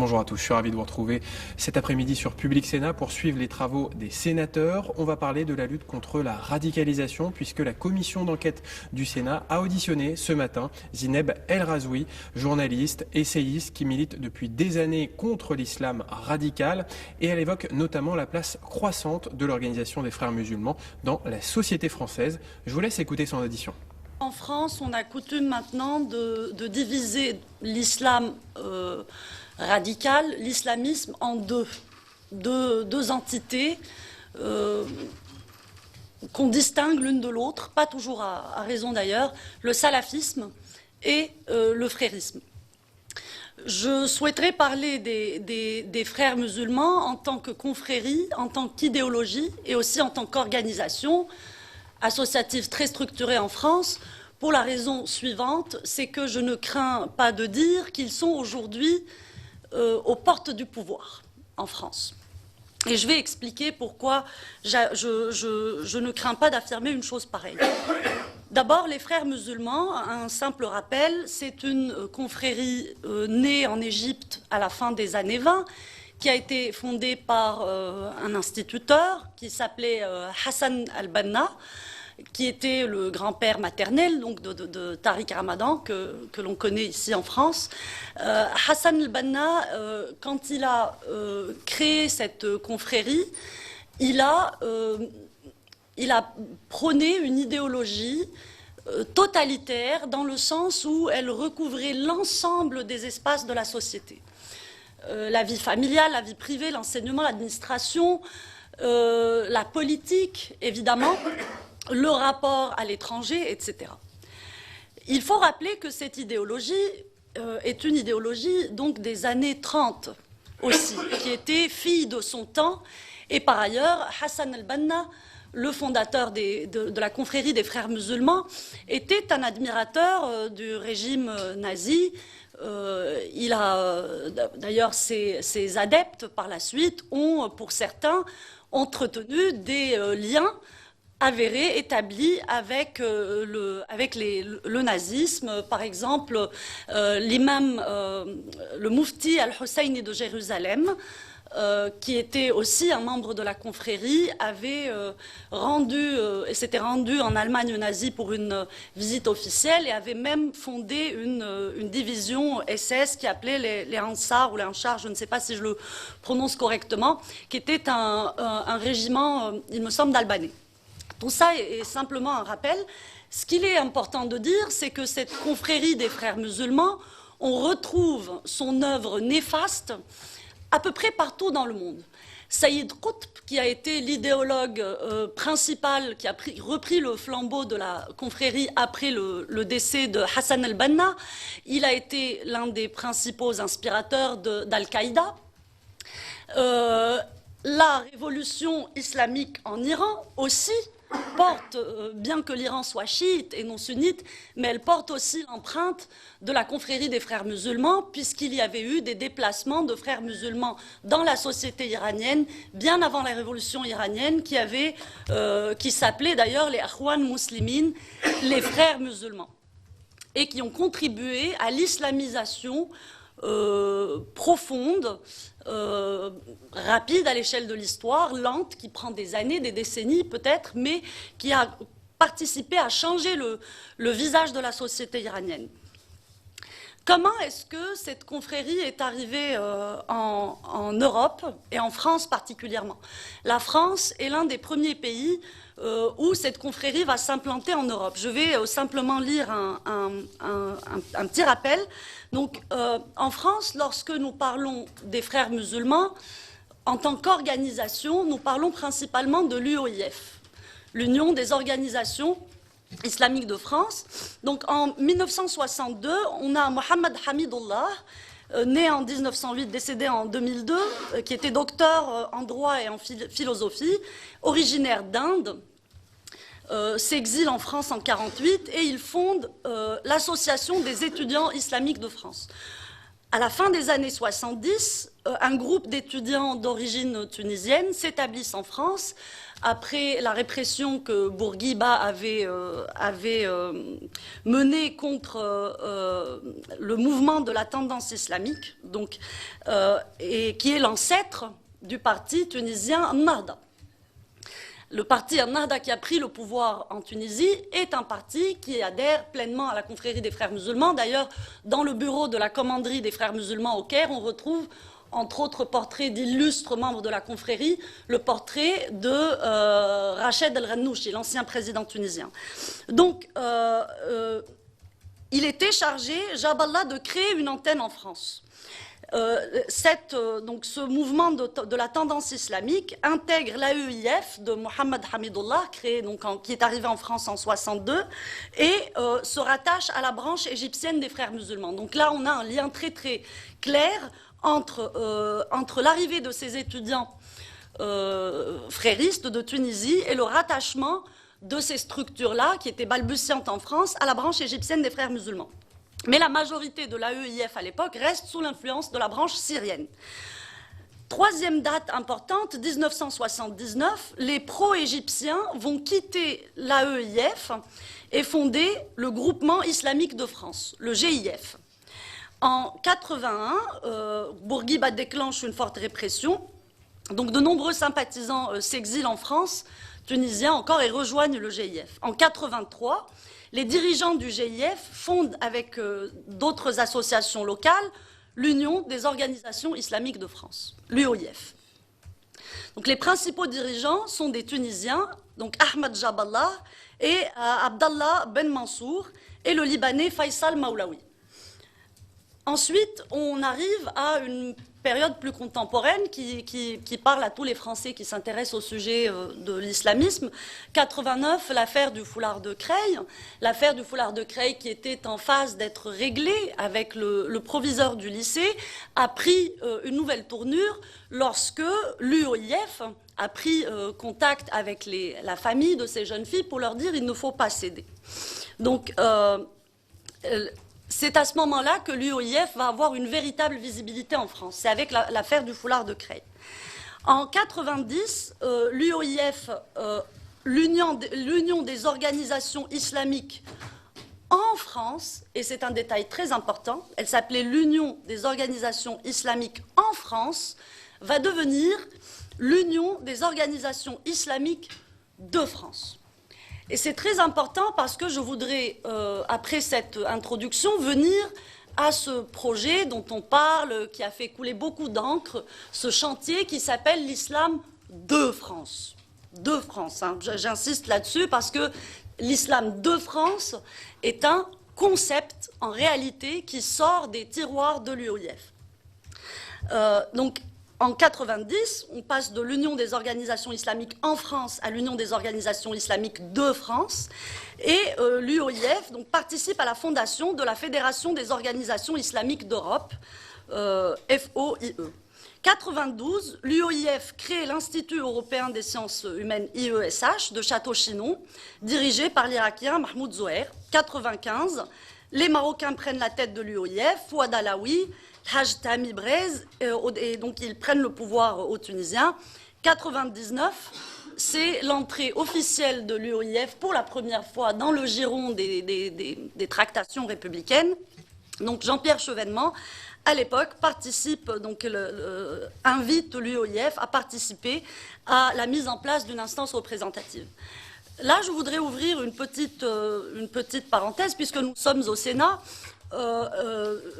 Bonjour à tous, je suis ravi de vous retrouver cet après-midi sur Public Sénat pour suivre les travaux des sénateurs. On va parler de la lutte contre la radicalisation puisque la commission d'enquête du Sénat a auditionné ce matin Zineb El Razoui, journaliste, essayiste qui milite depuis des années contre l'islam radical et elle évoque notamment la place croissante de l'Organisation des Frères musulmans dans la société française. Je vous laisse écouter son audition. En France, on a coutume maintenant de diviser l'islam radical, l'islamisme en deux entités qu'on distingue l'une de l'autre, pas toujours à raison d'ailleurs, le salafisme et le frérisme. Je souhaiterais parler des frères musulmans en tant que confrérie, en tant qu'idéologie et aussi en tant qu'organisation associative très structurée en France, pour la raison suivante, c'est que je ne crains pas de dire qu'ils sont aujourd'hui aux portes du pouvoir en France. Et je vais expliquer pourquoi je ne crains pas d'affirmer une chose pareille. D'abord, les frères musulmans, un simple rappel, c'est une confrérie née en Égypte à la fin des années 20, qui a été fondée par un instituteur qui s'appelait Hassan al-Banna, qui était le grand-père maternel donc de Tariq Ramadan, que l'on connaît ici en France. Hassan al-Banna, quand il a créé cette confrérie, il a prôné une idéologie totalitaire dans le sens où elle recouvrait l'ensemble des espaces de la société. La vie familiale, la vie privée, l'enseignement, l'administration, la politique, évidemment, le rapport à l'étranger, etc. Il faut rappeler que cette idéologie est une idéologie donc des années 30 aussi, qui était fille de son temps. Et par ailleurs, Hassan al-Banna, le fondateur de la confrérie des frères musulmans, était un admirateur du régime nazi. Il a d'ailleurs ses adeptes par la suite ont, pour certains, entretenu des liens avéré, établi avec le nazisme. Par exemple, l'imam, le mufti al-Husseini de Jérusalem, qui était aussi un membre de la confrérie, avait s'était rendu en Allemagne nazie pour une visite officielle et avait même fondé une division SS qui appelait les Ansar ou les Anchar, je ne sais pas si je le prononce correctement, qui était un régiment, il me semble, d'Albanais. Tout ça est simplement un rappel. Ce qu'il est important de dire, c'est que cette confrérie des frères musulmans, on retrouve son œuvre néfaste à peu près partout dans le monde. Saïd Qutb, qui a été l'idéologue principal, qui a repris le flambeau de la confrérie après le décès de Hassan al-Banna, il a été l'un des principaux inspirateurs d'Al-Qaïda. La révolution islamique en Iran aussi porte, bien que l'Iran soit chiite et non sunnite, mais elle porte aussi l'empreinte de la confrérie des frères musulmans, puisqu'il y avait eu des déplacements de frères musulmans dans la société iranienne, bien avant la révolution iranienne, qui s'appelait d'ailleurs les Akhwan Muslimin, les frères musulmans, et qui ont contribué à l'islamisation profonde, rapide à l'échelle de l'histoire, lente, qui prend des années, des décennies peut-être, mais qui a participé à changer le visage de la société iranienne. Comment est-ce que cette confrérie est arrivée en Europe et en France particulièrement? La France est l'un des premiers pays où cette confrérie va s'implanter en Europe. Je vais simplement lire un petit rappel. Donc, en France, lorsque nous parlons des frères musulmans, en tant qu'organisation, nous parlons principalement de l'UOIF, l'Union des organisations islamiques de France. Donc, en 1962, on a Mohamed Hamidullah, né en 1908, décédé en 2002, qui était docteur en droit et en philosophie, originaire d'Inde, s'exile en France en 1948 et il fonde l'Association des étudiants islamiques de France. À la fin des années 70, un groupe d'étudiants d'origine tunisienne s'établissent en France après la répression que Bourguiba avait menée contre le mouvement de la tendance islamique, donc, et qui est l'ancêtre du parti tunisien Ennahda. Le parti Ennahda qui a pris le pouvoir en Tunisie est un parti qui adhère pleinement à la confrérie des frères musulmans. D'ailleurs, dans le bureau de la commanderie des frères musulmans au Caire, on retrouve, entre autres portraits d'illustres membres de la confrérie, le portrait de Rached El-Ghannouchi, l'ancien président tunisien. Donc, il était chargé, Jaballah, de créer une antenne en France. Donc ce mouvement de la tendance islamique intègre l'AEIF de Mohamed Hamidullah, qui est arrivé en France en 62, et se rattache à la branche égyptienne des frères musulmans. Donc là, on a un lien très très clair entre l'arrivée de ces étudiants fréristes de Tunisie et le rattachement de ces structures-là, qui étaient balbutiantes en France, à la branche égyptienne des frères musulmans. Mais la majorité de l'AEIF à l'époque reste sous l'influence de la branche syrienne. Troisième date importante, 1979, les pro-égyptiens vont quitter l'AEIF et fonder le Groupement islamique de France, le GIF. En 81, Bourguiba déclenche une forte répression. Donc de nombreux sympathisants s'exilent en France, tunisiens encore, et rejoignent le GIF. En 83, les dirigeants du GIF fondent avec d'autres associations locales l'Union des organisations islamiques de France, l'UOIF. Donc les principaux dirigeants sont des Tunisiens, donc Ahmed Jaballah et Abdallah Ben Mansour, et le Libanais Faisal Maulaoui. Ensuite, on arrive à une période plus contemporaine qui parle à tous les Français qui s'intéressent au sujet de l'islamisme. 89, l'affaire du foulard de Creil. L'affaire du foulard de Creil, qui était en phase d'être réglée avec le proviseur du lycée, a pris une nouvelle tournure lorsque l'UOIF a pris contact avec la famille de ces jeunes filles pour leur dire il ne faut pas céder. Donc, c'est à ce moment-là que l'UOIF va avoir une véritable visibilité en France. C'est avec l'affaire du foulard de Creil. En 90, l'UOIF, l'Union des organisations islamiques en France, et c'est un détail très important, elle s'appelait l'Union des organisations islamiques en France, va devenir l'Union des organisations islamiques de France. Et c'est très important parce que je voudrais, après cette introduction, venir à ce projet dont on parle, qui a fait couler beaucoup d'encre, ce chantier qui s'appelle l'islam de France. De France, hein. J'insiste là-dessus parce que l'islam de France est un concept, en réalité, qui sort des tiroirs de l'UOIF. Donc, en 90, on passe de l'Union des organisations islamiques en France à l'Union des organisations islamiques de France. Et l'UOIF participe à la fondation de la Fédération des organisations islamiques d'Europe, FOIE. 92, l'UOIF crée l'Institut européen des sciences humaines IESH de Château-Chinon, dirigé par l'Irakien Mahmoud Zoher. 95, les Marocains prennent la tête de l'UOIF, Fouad Alaoui, Haj Tami Brez, et donc ils prennent le pouvoir aux Tunisiens. 99, c'est l'entrée officielle de l'UOIF pour la première fois dans le giron des tractations républicaines. Donc Jean-Pierre Chevènement, à l'époque, participe, invite l'UOIF à participer à la mise en place d'une instance représentative. Là, je voudrais ouvrir une petite parenthèse, puisque nous sommes au Sénat.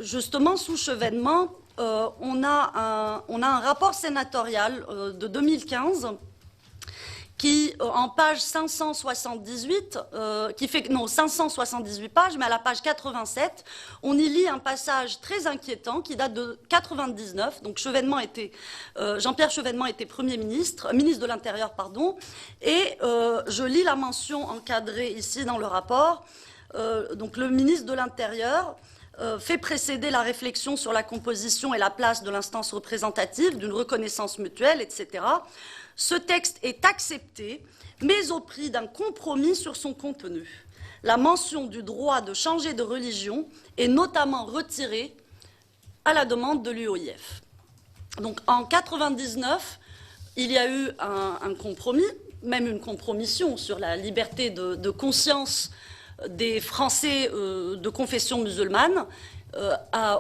Justement, sous Chevènement, on a un rapport sénatorial de 2015 qui, en page 578, qui fait 578 pages, mais à la page 87, on y lit un passage très inquiétant qui date de 99. Donc Jean-Pierre Chevènement était ministre de l'Intérieur, pardon, et je lis la mention encadrée ici dans le rapport. Donc le ministre de l'Intérieur fait précéder la réflexion sur la composition et la place de l'instance représentative, d'une reconnaissance mutuelle, etc. Ce texte est accepté, mais au prix d'un compromis sur son contenu. La mention du droit de changer de religion est notamment retirée à la demande de l'UOIF. Donc en 1999, il y a eu un compromis, même une compromission sur la liberté de conscience des Français de confession musulmane,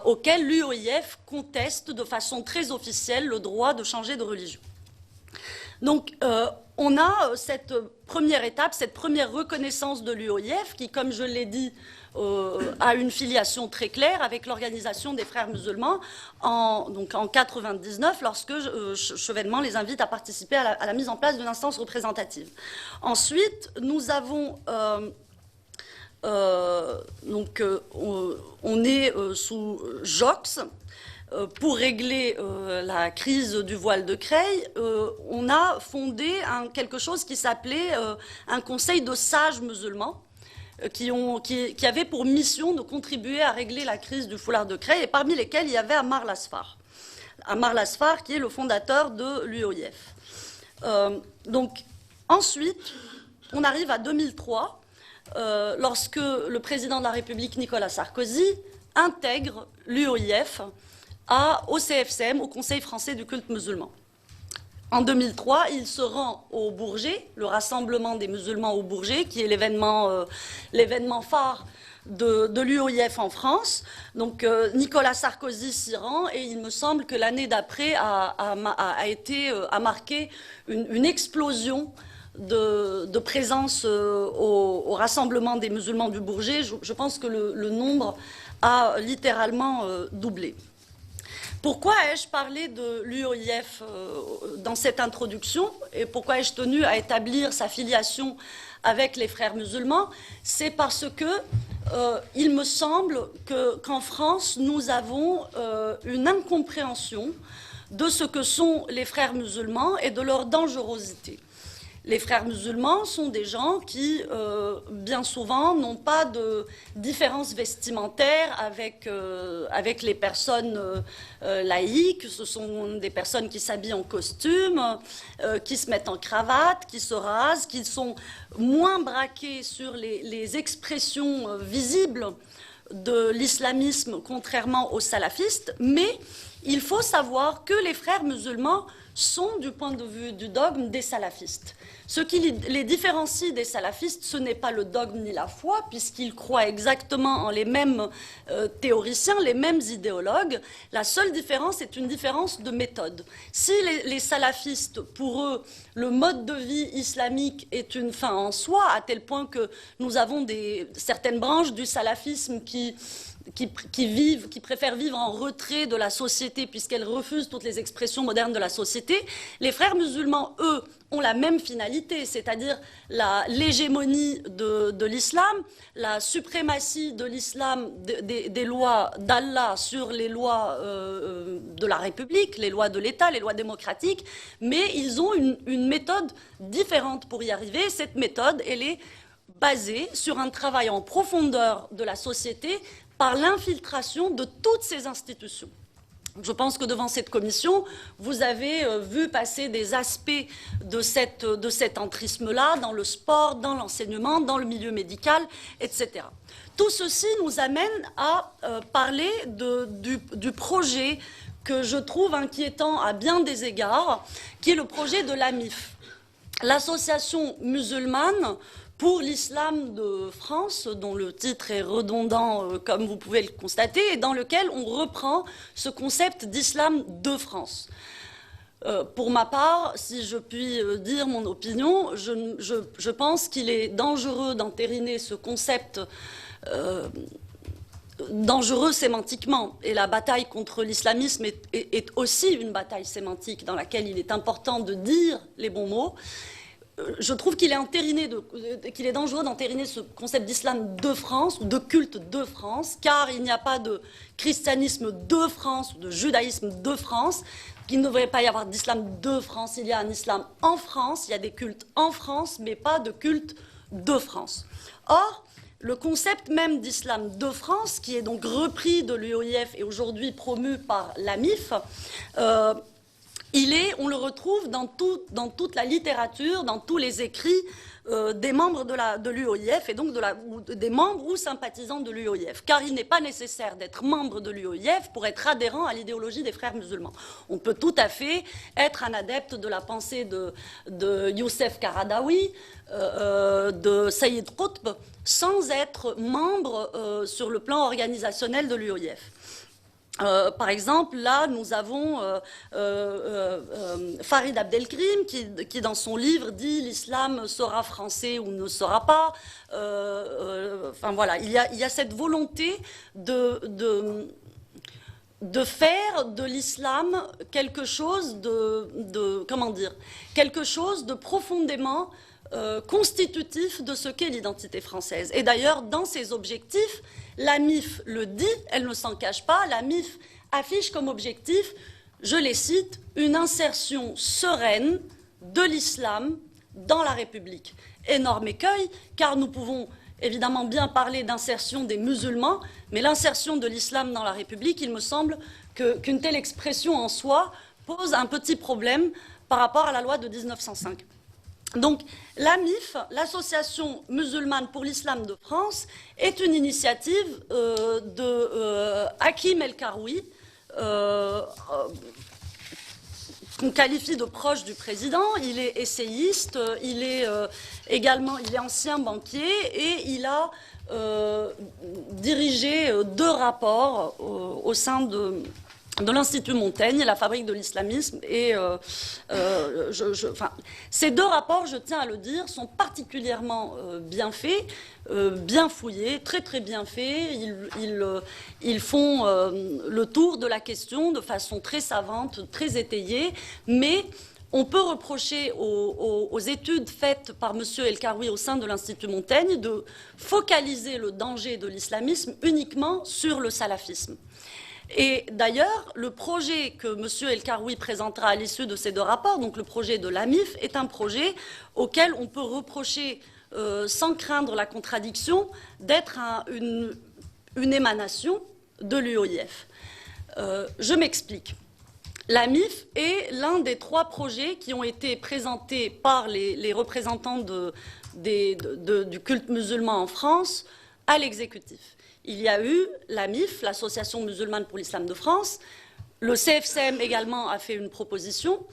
auquel l'UOIF conteste de façon très officielle le droit de changer de religion. Donc on a cette première étape, cette première reconnaissance de l'UOIF qui, comme je l'ai dit, a une filiation très claire avec l'Organisation des Frères musulmans en 1999, lorsque Chevènement les invite à participer à la mise en place d'une instance représentative. Ensuite, nous avons... on est sous JOX. Pour régler la crise du voile de Creil, on a fondé quelque chose qui s'appelait un conseil de sages musulmans, qui avait pour mission de contribuer à régler la crise du foulard de Creil, et parmi lesquels il y avait Ammar Lasfar. Ammar Lasfar, qui est le fondateur de l'UOIF. Donc, ensuite, on arrive à 2003, lorsque le président de la République, Nicolas Sarkozy, intègre l'UOIF au CFCM, au Conseil français du culte musulman. En 2003, il se rend au Bourget, le rassemblement des musulmans au Bourget, qui est l'événement phare de l'UOIF en France. Donc Nicolas Sarkozy s'y rend et il me semble que l'année d'après a marqué une explosion de présence au rassemblement des musulmans du Bourget. Je pense que le nombre a littéralement doublé. Pourquoi ai-je parlé de l'UOIF dans cette introduction et pourquoi ai-je tenu à établir sa filiation avec les frères musulmans? C'est parce que il me semble qu'en France, nous avons une incompréhension de ce que sont les frères musulmans et de leur dangerosité. Les frères musulmans sont des gens qui, bien souvent, n'ont pas de différence vestimentaire avec les personnes laïques. Ce sont des personnes qui s'habillent en costume, qui se mettent en cravate, qui se rasent, qui sont moins braqués sur les expressions visibles de l'islamisme, contrairement aux salafistes. Mais il faut savoir que les frères musulmans sont, du point de vue du dogme, des salafistes. Ce qui les différencie des salafistes, ce n'est pas le dogme ni la foi, puisqu'ils croient exactement en les mêmes théoriciens, les mêmes idéologues. La seule différence est une différence de méthode. Si les salafistes, pour eux, le mode de vie islamique est une fin en soi, à tel point que nous avons certaines branches du salafisme qui préfèrent vivre en retrait de la société puisqu'elles refusent toutes les expressions modernes de la société. Les frères musulmans, eux, ont la même finalité, c'est-à-dire l'hégémonie de l'islam, la suprématie de l'islam, des lois d'Allah sur les lois de la République, les lois de l'État, les lois démocratiques, mais ils ont une méthode différente pour y arriver. Cette méthode, elle est basée sur un travail en profondeur de la société par l'infiltration de toutes ces institutions. Je pense que devant cette commission, vous avez vu passer des aspects de cet entrisme-là dans le sport, dans l'enseignement, dans le milieu médical, etc. Tout ceci nous amène à parler du projet que je trouve inquiétant à bien des égards, qui est le projet de l'AMIF, l'association musulmane pour l'islam de France, dont le titre est redondant, comme vous pouvez le constater, et dans lequel on reprend ce concept d'islam de France. Pour ma part, si je puis dire mon opinion, je pense qu'il est dangereux d'entériner ce concept dangereux sémantiquement. Et la bataille contre l'islamisme est aussi une bataille sémantique dans laquelle il est important de dire les bons mots. Je trouve qu'il est dangereux d'entériner ce concept d'islam de France ou de culte de France, car il n'y a pas de christianisme de France ou de judaïsme de France. Il ne devrait pas y avoir d'islam de France. Il y a un islam en France, il y a des cultes en France, mais pas de culte de France. Or, le concept même d'islam de France, qui est donc repris de l'UOIF et aujourd'hui promu par l'AMIF, on le retrouve dans toute la littérature, dans tous les écrits des membres de l'UOIF et donc des membres ou sympathisants de l'UOIF, car il n'est pas nécessaire d'être membre de l'UOIF pour être adhérent à l'idéologie des frères musulmans. On peut tout à fait être un adepte de la pensée de Youssef Qaradawi, de Sayyid Qutb, sans être membre sur le plan organisationnel de l'UOIF. Par exemple, là, nous avons Farid Abdelkrim qui, dans son livre, dit « L'islam sera français ou ne sera pas ». Enfin, voilà, il y a cette volonté de faire de l'islam quelque chose quelque chose de profondément constitutif de ce qu'est l'identité française. Et d'ailleurs, dans ses objectifs, la MIF le dit, elle ne s'en cache pas, la MIF affiche comme objectif, je les cite, une insertion sereine de l'islam dans la République. Énorme écueil, car nous pouvons évidemment bien parler d'insertion des musulmans, mais l'insertion de l'islam dans la République, il me semble qu'une telle expression en soi pose un petit problème par rapport à la loi de 1905. Donc, la MIF, l'Association musulmane pour l'islam de France, est une initiative de Hakim El-Karoui, qu'on qualifie de proche du président. Il est essayiste, il est ancien banquier et il a dirigé 2 rapports au sein de l'Institut Montaigne, la fabrique de l'islamisme. Et ces 2 rapports, je tiens à le dire, sont particulièrement bien faits, bien fouillés, très très bien faits. Ils font le tour de la question de façon très savante, très étayée, mais on peut reprocher aux études faites par M. El-Karoui au sein de l'Institut Montaigne de focaliser le danger de l'islamisme uniquement sur le salafisme. Et d'ailleurs, le projet que M. El-Karoui présentera à l'issue de ces 2 rapports, donc le projet de l'AMIF, est un projet auquel on peut reprocher, sans craindre la contradiction, d'être une émanation de l'UOIF. Je m'explique. L'AMIF est l'un des 3 projets qui ont été présentés par les représentants du culte musulman en France à l'exécutif. Il y a eu l'AMIF, l'Association musulmane pour l'islam de France. Le CFCM également a fait une proposition.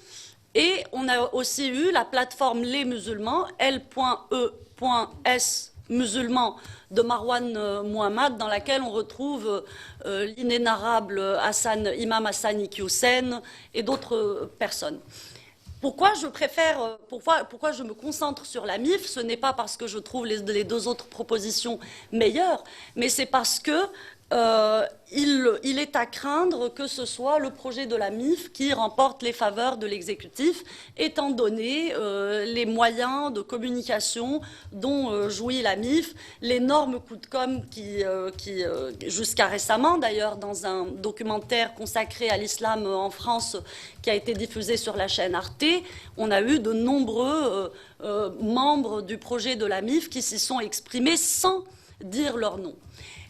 Et on a aussi eu la plateforme Les Musulmans, L.E.S. musulmans de Marwan Mohammad, dans laquelle on retrouve l'inénarrable Imam Hassan Iqiyoussen et d'autres personnes. Pourquoi je me concentre sur la MIF? Ce n'est pas parce que je trouve les 2 autres propositions meilleures, mais c'est parce que il est à craindre que ce soit le projet de la MIF qui remporte les faveurs de l'exécutif, étant donné les moyens de communication dont jouit la MIF, l'énorme coup de com' qui jusqu'à récemment d'ailleurs, dans un documentaire consacré à l'islam en France qui a été diffusé sur la chaîne Arte, on a eu de nombreux membres du projet de la MIF qui s'y sont exprimés sans dire leur nom.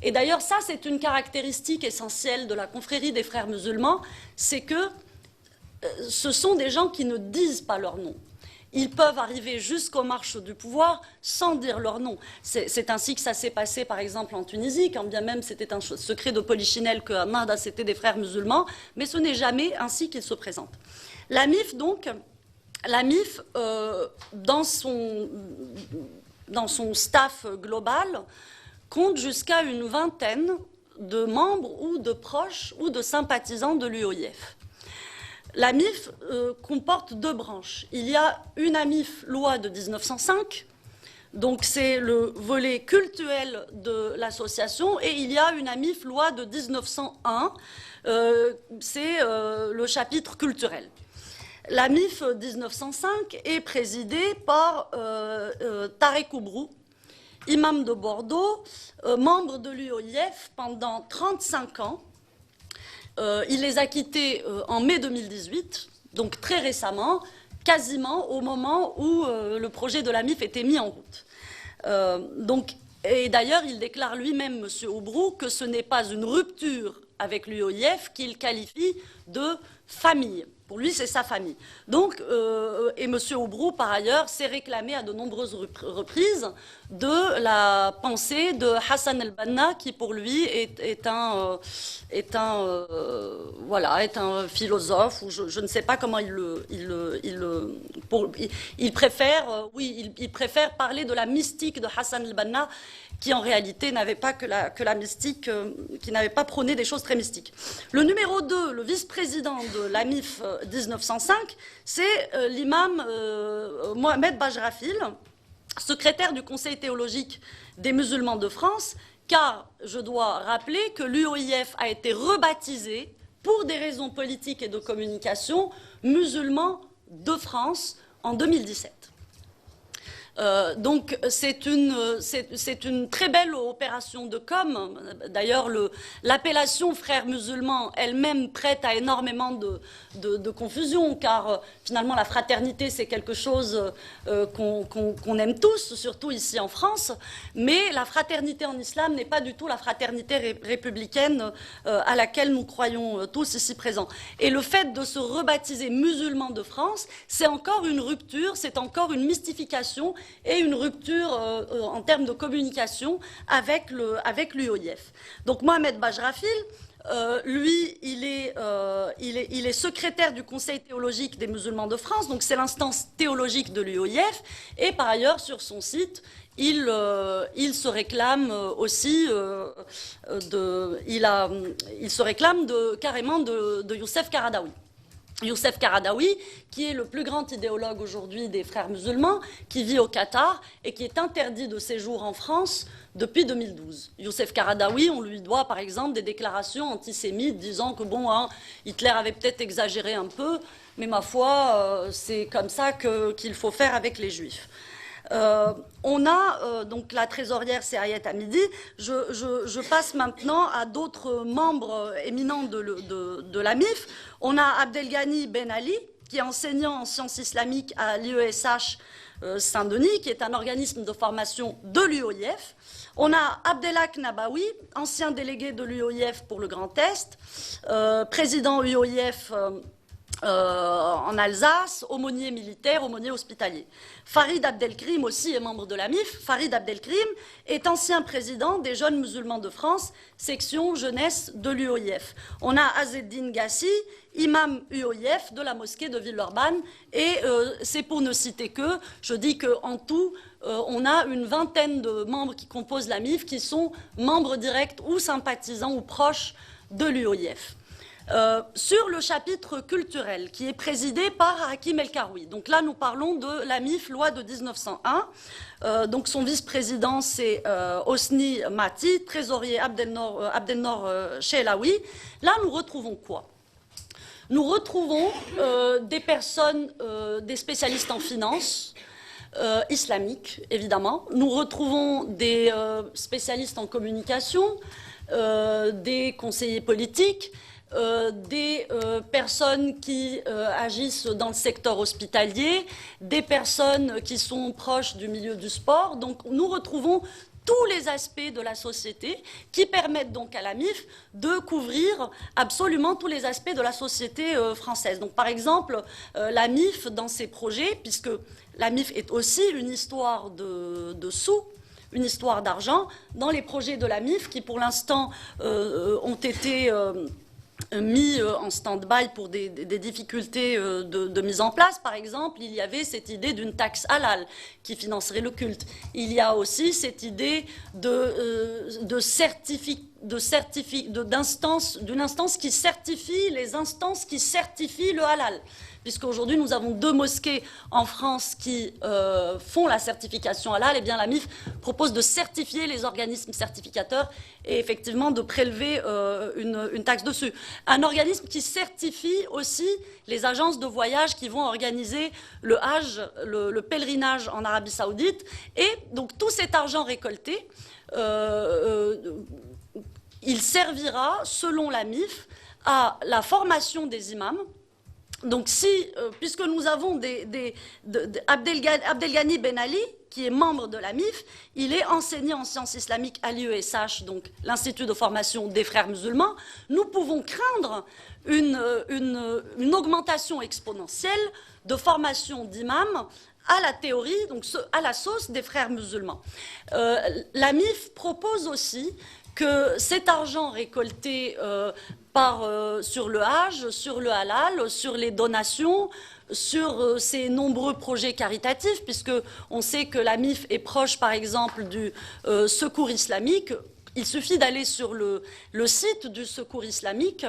Et d'ailleurs, ça, c'est une caractéristique essentielle de la confrérie des frères musulmans, c'est que ce sont des gens qui ne disent pas leur nom. Ils peuvent arriver jusqu'aux marches du pouvoir sans dire leur nom. C'est ainsi que ça s'est passé, par exemple, en Tunisie, quand bien même c'était un secret de polichinelle que Nahda, c'était des frères musulmans, mais ce n'est jamais ainsi qu'ils se présentent. La MIF, donc, dans son staff global, compte jusqu'à une 20aine de membres ou de proches ou de sympathisants de l'UOIF. La MIF comporte 2 branches. Il y a une AMIF loi de 1905, donc c'est le volet cultuel de l'association, et il y a une AMIF loi de 1901, c'est le chapitre culturel. La MIF 1905 est présidée par Tarek Oubrou, imam de Bordeaux, membre de l'UOIF pendant 35 ans. Il les a quittés en mai 2018, donc très récemment, quasiment au moment où le projet de la MIF était mis en route. Et d'ailleurs, il déclare lui-même, M. Oubrou, que ce n'est pas une rupture avec l'UOIF qu'il qualifie de famille. Pour lui, c'est sa famille. Donc, et M. Oubrou, par ailleurs, s'est réclamé à de nombreuses reprises de la pensée de Hassan el-Banna, qui pour lui est un philosophe, ou je ne sais pas comment il préfère parler de la mystique de Hassan el-Banna, qui en réalité n'avait pas que la mystique, qui n'avait pas prôné des choses très mystiques. Le numéro 2, le vice-président de l'AMIF 1905, c'est l'imam Mohamed Bajrafil, secrétaire du Conseil théologique des musulmans de France, car je dois rappeler que l'UOIF a été rebaptisé, pour des raisons politiques et de communication, musulmans de France en 2017. Donc c'est une très belle opération de com. D'ailleurs, l'appellation frères musulmans elle-même prête à énormément de confusion, car finalement la fraternité c'est quelque chose qu'on aime tous, surtout ici en France, mais la fraternité en islam n'est pas du tout la fraternité républicaine à laquelle nous croyons tous ici présents. Et le fait de se rebaptiser musulmans de France, c'est encore une rupture, c'est encore une mystification et une rupture en termes de communication avec l'UOIF. Donc Mohamed Bajrafil, lui, il est secrétaire du Conseil théologique des musulmans de France, donc c'est l'instance théologique de l'UOIF, et par ailleurs, sur son site, il se réclame aussi carrément de Youssef Qaradawi. Youssef Qaradawi, qui est le plus grand idéologue aujourd'hui des frères musulmans, qui vit au Qatar et qui est interdit de séjour en France depuis 2012. Youssef Qaradawi, on lui doit par exemple des déclarations antisémites disant que bon, Hitler avait peut-être exagéré un peu, mais ma foi, c'est comme ça qu'il faut faire avec les juifs. On a donc la trésorière, c'est Ayet Hamidi. Je passe maintenant à d'autres membres éminents de l'AMIF. On a Abdelghani Ben Ali, qui est enseignant en sciences islamiques à l'IESH Saint-Denis, qui est un organisme de formation de l'UOIF. On a Abdelhak Nabawi, ancien délégué de l'UOIF pour le Grand Est, président UOIF en Alsace, aumônier militaire, aumônier hospitalier. Farid Abdelkrim aussi est membre de l'AMIF. Farid Abdelkrim est ancien président des Jeunes musulmans de France, section jeunesse de l'UOIF. On a Azzeddine Gassi, imam UOIF de la mosquée de Villeurbanne, et c'est pour ne citer que, je dis qu'en tout, on a une vingtaine de membres qui composent l'AMIF qui sont membres directs ou sympathisants ou proches de l'UOIF. Sur le chapitre culturel, qui est présidé par Hakim El-Karoui. Donc là, nous parlons de l'AMIF, loi de 1901. Donc son vice-président, c'est Hosni Mati, trésorier Abdelnor Chelaoui. Là, nous retrouvons quoi? Nous retrouvons des personnes, des spécialistes en finance, islamiques, évidemment. Nous retrouvons des spécialistes en communication, des conseillers politiques, des personnes qui agissent dans le secteur hospitalier, des personnes qui sont proches du milieu du sport. Donc nous retrouvons tous les aspects de la société qui permettent donc à l'AMIF de couvrir absolument tous les aspects de la société française. Donc par exemple, l'AMIF dans ses projets, puisque l'AMIF est aussi une histoire de sous, une histoire d'argent, dans les projets de l'AMIF qui pour l'instant ont été mis en stand-by pour des difficultés de mise en place. Par exemple, il y avait cette idée d'une taxe halal qui financerait le culte. Il y a aussi cette idée d'une instance qui certifie les instances qui certifient le halal. Puisqu'aujourd'hui, nous avons 2 mosquées en France qui font la certification halal, et bien la MIF propose de certifier les organismes certificateurs et effectivement de prélever une taxe dessus. Un organisme qui certifie aussi les agences de voyage qui vont organiser le Hajj, le pèlerinage en Arabie Saoudite. Et donc tout cet argent récolté, il servira, selon la MIF, à la formation des imams. Donc puisque nous avons Abdelghani Ben Ali, qui est membre de la MIF, il est enseignant en sciences islamiques à l'IESH, donc l'Institut de formation des frères musulmans. Nous pouvons craindre une augmentation exponentielle de formation d'imams à la théorie, donc à la sauce des frères musulmans. La MIF propose aussi que cet argent récolté sur le Hajj, sur le halal, sur les donations, sur ces nombreux projets caritatifs, puisqu'on sait que la MIF est proche, par exemple, du Secours islamique. Il suffit d'aller sur le site du Secours islamique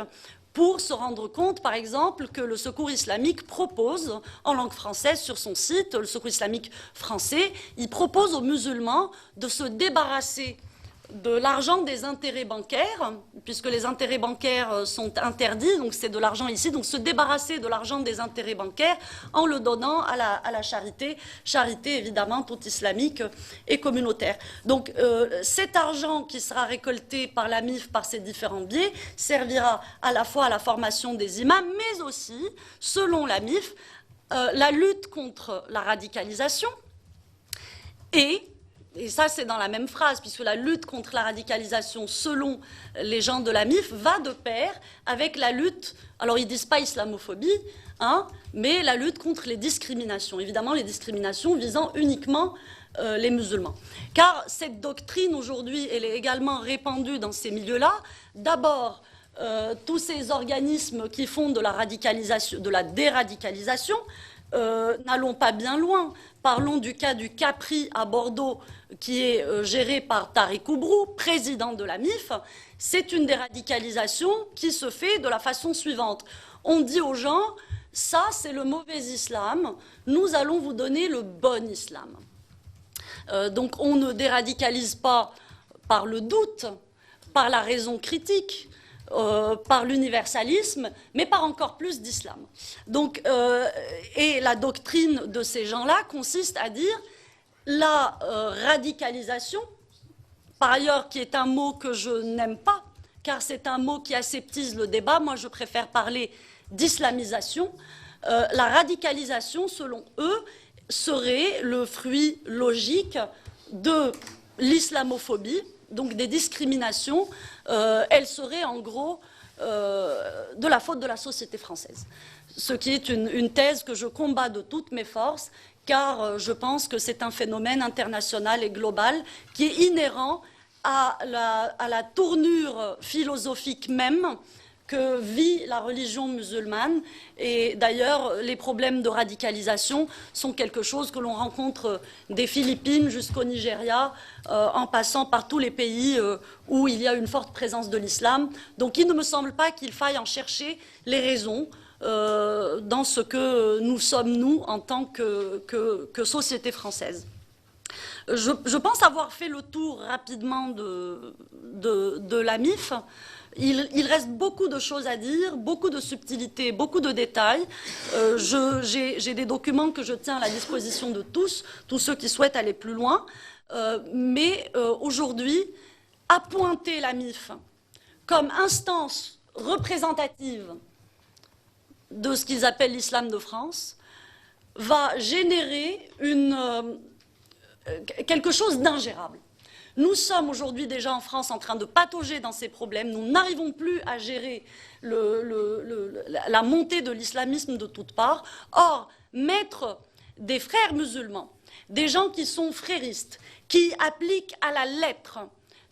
pour se rendre compte, par exemple, que le Secours islamique propose, en langue française, sur son site, le Secours islamique français, il propose aux musulmans de se débarrasser de l'argent des intérêts bancaires, puisque les intérêts bancaires sont interdits, donc c'est de l'argent ici, donc se débarrasser de l'argent des intérêts bancaires en le donnant à la charité, charité évidemment toute islamique et communautaire. Donc cet argent qui sera récolté par la MIF par ces différents biais servira à la fois à la formation des imams, mais aussi, selon la MIF, la lutte contre la radicalisation et ça, c'est dans la même phrase, puisque la lutte contre la radicalisation, selon les gens de la MIF, va de pair avec la lutte, alors ils ne disent pas islamophobie, mais la lutte contre les discriminations. Évidemment, les discriminations visant uniquement les musulmans. Car cette doctrine, aujourd'hui, elle est également répandue dans ces milieux-là. D'abord, tous ces organismes qui font de la radicalisation, de la déradicalisation, n'allons pas bien loin. Parlons du cas du Capri à Bordeaux, qui est géré par Tariq Oubrou, président de la MIF. C'est une déradicalisation qui se fait de la façon suivante. On dit aux gens, ça c'est le mauvais islam, nous allons vous donner le bon islam. Donc on ne déradicalise pas par le doute, par la raison critique, par l'universalisme, mais par encore plus d'islam. Donc, et la doctrine de ces gens-là consiste à dire la radicalisation, par ailleurs qui est un mot que je n'aime pas, car c'est un mot qui aseptise le débat, moi je préfère parler d'islamisation, la radicalisation, selon eux, serait le fruit logique de l'islamophobie, donc des discriminations, elle serait en gros de la faute de la société française. Ce qui est une thèse que je combats de toutes mes forces, car je pense que c'est un phénomène international et global qui est inhérent à la tournure philosophique même que vit la religion musulmane. Et d'ailleurs, les problèmes de radicalisation sont quelque chose que l'on rencontre des Philippines jusqu'au Nigeria, en passant par tous les pays où il y a une forte présence de l'islam. Donc il ne me semble pas qu'il faille en chercher les raisons dans ce que nous sommes, nous, en tant que société française. Je pense avoir fait le tour rapidement de la MIF. Il reste beaucoup de choses à dire, beaucoup de subtilités, beaucoup de détails. J'ai des documents que je tiens à la disposition de tous ceux qui souhaitent aller plus loin. Mais aujourd'hui, appointer la MIF comme instance représentative de ce qu'ils appellent l'islam de France va générer quelque chose d'ingérable. Nous sommes aujourd'hui déjà en France en train de patauger dans ces problèmes. Nous n'arrivons plus à gérer la montée de l'islamisme de toutes parts. Or, mettre des frères musulmans, des gens qui sont fréristes, qui appliquent à la lettre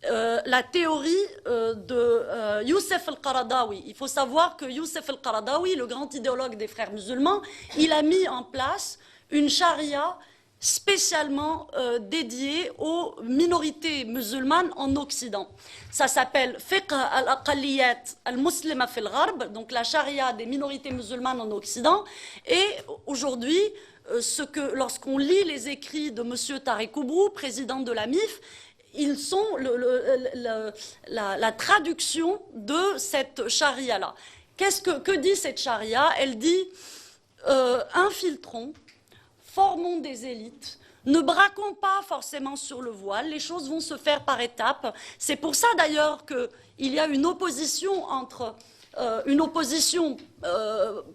la théorie de Youssef el-Qaradawi. Il faut savoir que Youssef el-Qaradawi, le grand idéologue des frères musulmans, il a mis en place une charia spécialement dédiée aux minorités musulmanes en Occident. Ça s'appelle Fiqh al-Aqalliyat al-Muslima fil Gharb, donc la charia des minorités musulmanes en Occident. Et aujourd'hui, lorsqu'on lit les écrits de M. Tariq Oubrou, président de la MIF, ils sont la traduction de cette charia-là. Que dit cette charia? Elle dit infiltrons, formons des élites, ne braquons pas forcément sur le voile, les choses vont se faire par étapes. C'est pour ça d'ailleurs qu'il y a une opposition entre une opposition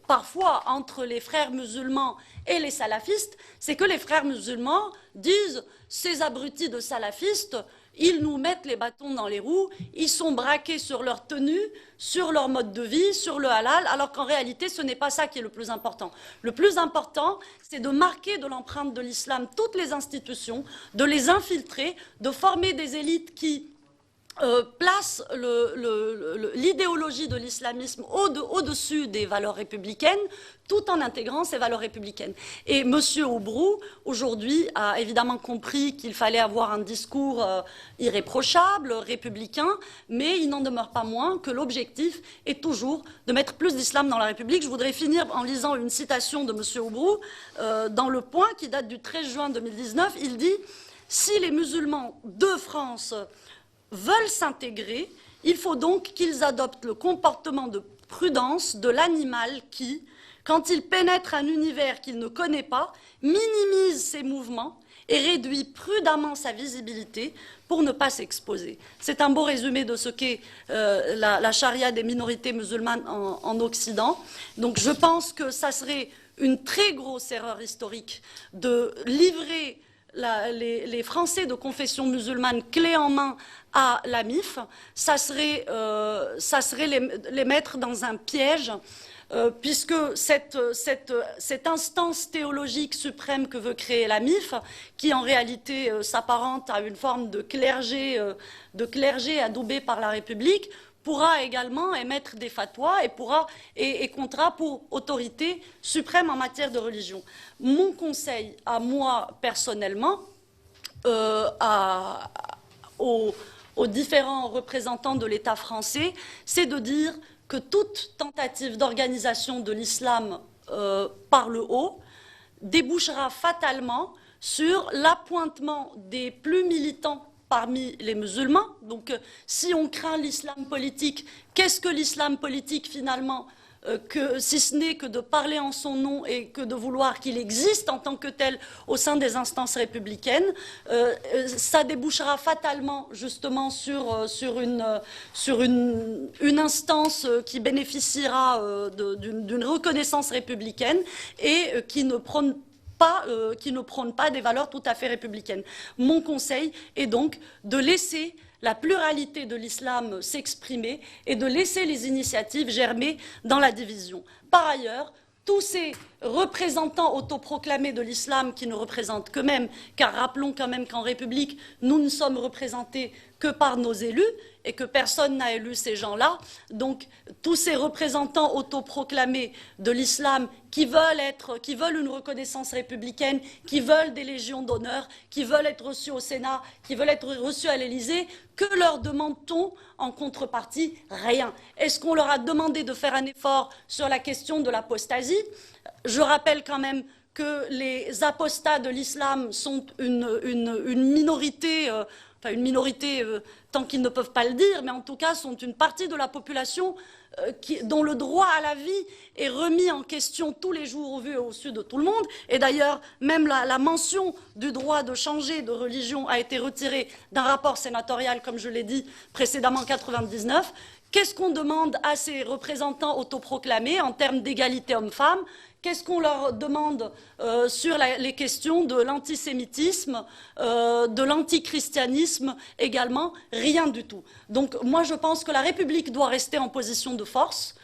parfois entre les frères musulmans et les salafistes, c'est que les frères musulmans disent « ces abrutis de salafistes », ils nous mettent les bâtons dans les roues, ils sont braqués sur leur tenue, sur leur mode de vie, sur le halal, alors qu'en réalité, ce n'est pas ça qui est le plus important. Le plus important, c'est de marquer de l'empreinte de l'islam toutes les institutions, de les infiltrer, de former des élites qui place l'idéologie de l'islamisme au-dessus des valeurs républicaines, tout en intégrant ces valeurs républicaines. Et M. Oubrou, aujourd'hui, a évidemment compris qu'il fallait avoir un discours irréprochable, républicain, mais il n'en demeure pas moins que l'objectif est toujours de mettre plus d'islam dans la République. Je voudrais finir en lisant une citation de M. Oubrou dans Le Point, qui date du 13 juin 2019. Il dit « Si les musulmans de France veulent s'intégrer, il faut donc qu'ils adoptent le comportement de prudence de l'animal qui, quand il pénètre un univers qu'il ne connaît pas, minimise ses mouvements et réduit prudemment sa visibilité pour ne pas s'exposer. » C'est un beau résumé de ce qu'est la charia des minorités musulmanes en Occident. Donc je pense que ça serait une très grosse erreur historique de livrer les Français de confession musulmane clé en main à la MIF, ça serait les mettre dans un piège, puisque cette instance théologique suprême que veut créer la MIF, qui en réalité s'apparente à une forme de clergé adoubé par la République, pourra également émettre des fatwas et comptera pour autorité suprême en matière de religion. Mon conseil à moi personnellement, aux différents représentants de l'État français, c'est de dire que toute tentative d'organisation de l'islam par le haut débouchera fatalement sur l'appointement des plus militants parmi les musulmans. Donc, si on craint l'islam politique, qu'est-ce que l'islam politique finalement, si ce n'est que de parler en son nom et que de vouloir qu'il existe en tant que tel au sein des instances républicaines, ça débouchera fatalement justement sur une instance qui bénéficiera d'une reconnaissance républicaine et qui ne prône pas des valeurs tout à fait républicaines. Mon conseil est donc de laisser la pluralité de l'islam s'exprimer et de laisser les initiatives germer dans la division. Par ailleurs, tous ces représentants autoproclamés de l'islam qui ne représentent qu'eux-mêmes, car rappelons quand même qu'en République, nous ne sommes représentés que par nos élus et que personne n'a élu ces gens-là. Donc, tous ces représentants autoproclamés de l'islam qui veulent une reconnaissance républicaine, qui veulent des légions d'honneur, qui veulent être reçus au Sénat, qui veulent être reçus à l'Élysée, que leur demande-t-on en contrepartie? Rien. Est-ce qu'on leur a demandé de faire un effort sur la question de l'apostasie? Je rappelle quand même que les apostats de l'islam sont une minorité, une minorité tant qu'ils ne peuvent pas le dire, mais en tout cas sont une partie de la population dont le droit à la vie est remis en question tous les jours au vu et au su de tout le monde. Et d'ailleurs, même la mention du droit de changer de religion a été retirée d'un rapport sénatorial, comme je l'ai dit précédemment, en 1999. Qu'est-ce qu'on demande à ces représentants autoproclamés en termes d'égalité homme-femme? Qu'est-ce qu'on leur demande sur les questions de l'antisémitisme, de l'antichristianisme également? Rien du tout. Donc moi je pense que la République doit rester en position de force,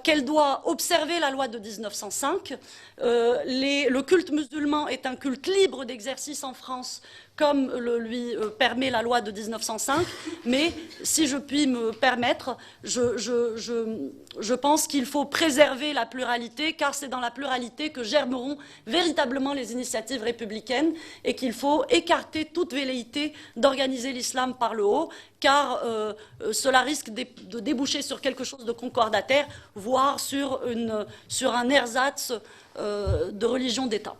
qu'elle doit observer la loi de 1905. Le culte musulman est un culte libre d'exercice en France, comme le lui permet la loi de 1905, mais si je puis me permettre, je pense qu'il faut préserver la pluralité, car c'est dans la pluralité que germeront véritablement les initiatives républicaines, et qu'il faut écarter toute velléité d'organiser l'islam par le haut, car cela risque de déboucher sur quelque chose de concordataire, voire sur un ersatz de religion d'État.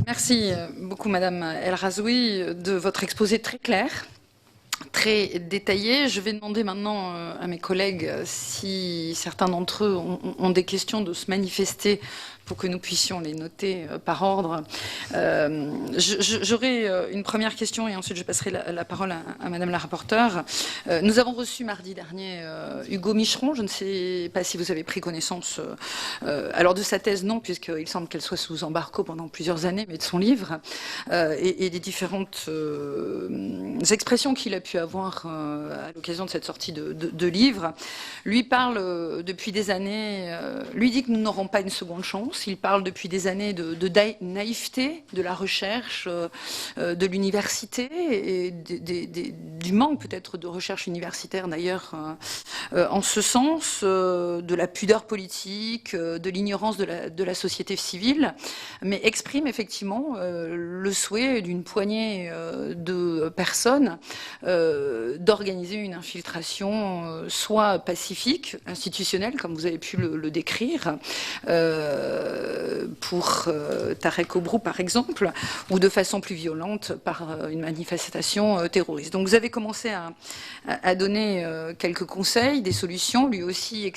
Merci beaucoup, Madame El Razoui, de votre exposé très clair. très détaillé. Je vais demander maintenant à mes collègues si certains d'entre eux ont des questions de se manifester pour que nous puissions les noter par ordre. J'aurai une première question et ensuite je passerai la parole à Madame la rapporteure. Nous avons reçu mardi dernier Hugo Micheron. Je ne sais pas si vous avez pris connaissance alors de sa thèse, non, puisqu'il semble qu'elle soit sous embargo pendant plusieurs années, mais de son livre et des différentes expressions qu'il a pu avoir à l'occasion de cette sortie de livre. Lui parle depuis des années, lui dit que nous n'aurons pas une seconde chance. Il parle depuis des années de naïveté de la recherche, de l'université et du manque peut-être de recherche universitaire d'ailleurs en ce sens, de la pudeur politique, de l'ignorance de la société civile, mais exprime effectivement le souhait d'une poignée de personnes d'organiser une infiltration soit pacifique, institutionnelle, comme vous avez pu le décrire, pour Tarek Obrou par exemple, ou de façon plus violente par une manifestation terroriste. Donc vous avez commencé à donner quelques conseils, des solutions, lui aussi